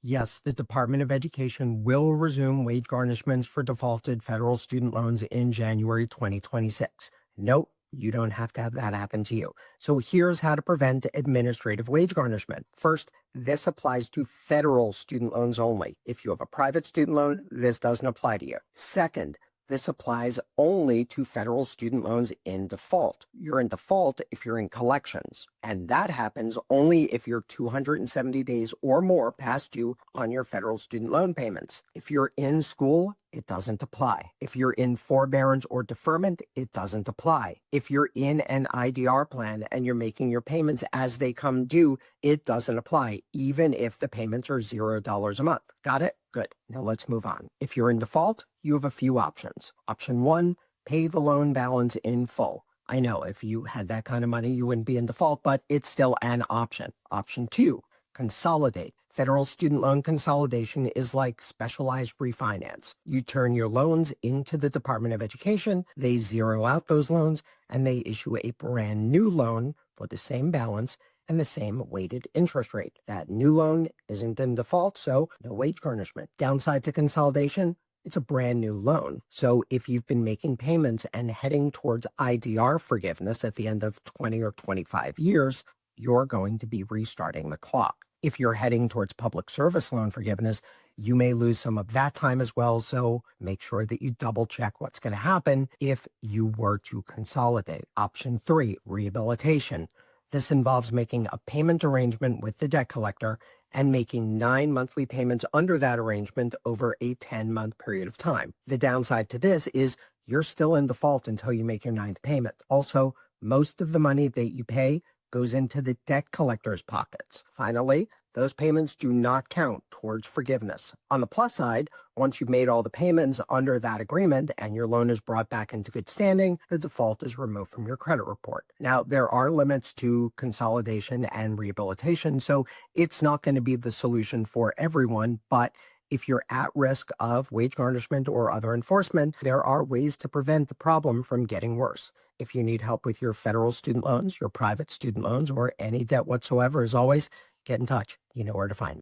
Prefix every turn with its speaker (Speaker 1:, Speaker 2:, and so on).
Speaker 1: Yes, the Department of Education will resume wage garnishments for defaulted federal student loans in January 2026. Nope, you don't have to have that happen to you. So here's how to prevent administrative wage garnishment. First, this applies to federal student loans only. If you have a private student loan, this doesn't apply to you. Second, this applies only to federal student loans in default. You're in default if you're in collections, and that happens only if you're 270 days or more past due on your federal student loan payments. If you're in school, it doesn't apply. If you're in forbearance or deferment, it doesn't apply. If you're in an IDR plan and you're making your payments as they come due, it doesn't apply, even if the payments are $0 a month. Got it? Good. Now let's move on. If you're in default, you have a few options. Option one, pay the loan balance in full. I know if you had that kind of money, you wouldn't be in default, but it's still an option. Option two, consolidate. Federal student loan consolidation is like specialized refinance. You turn your loans into the Department of Education, they zero out those loans, and they issue a brand new loan for the same balance and the same weighted interest rate. That new loan isn't in default, so no wage garnishment. Downside to consolidation, it's a brand new loan. So if you've been making payments and heading towards IDR forgiveness at the end of 20 or 25 years, you're going to be restarting the clock. If you're heading towards public service loan forgiveness, you may lose some of that time as well. So make sure that you double check what's going to happen if you were to consolidate. Option three, rehabilitation. This involves making a payment arrangement with the debt collector and making 9 monthly payments under that arrangement over a 10-month period of time. The downside to this is you're still in default until you make your ninth payment. Also, most of the money that you pay goes into the debt collector's pockets. Finally, those payments do not count towards forgiveness. On the plus side, once you've made all the payments under that agreement and your loan is brought back into good standing, the default is removed from your credit report. Now, there are limits to consolidation and rehabilitation, so it's not going to be the solution for everyone, but if you're at risk of wage garnishment or other enforcement, there are ways to prevent the problem from getting worse. If you need help with your federal student loans, your private student loans, or any debt whatsoever, as always, get in touch. You know where to find me.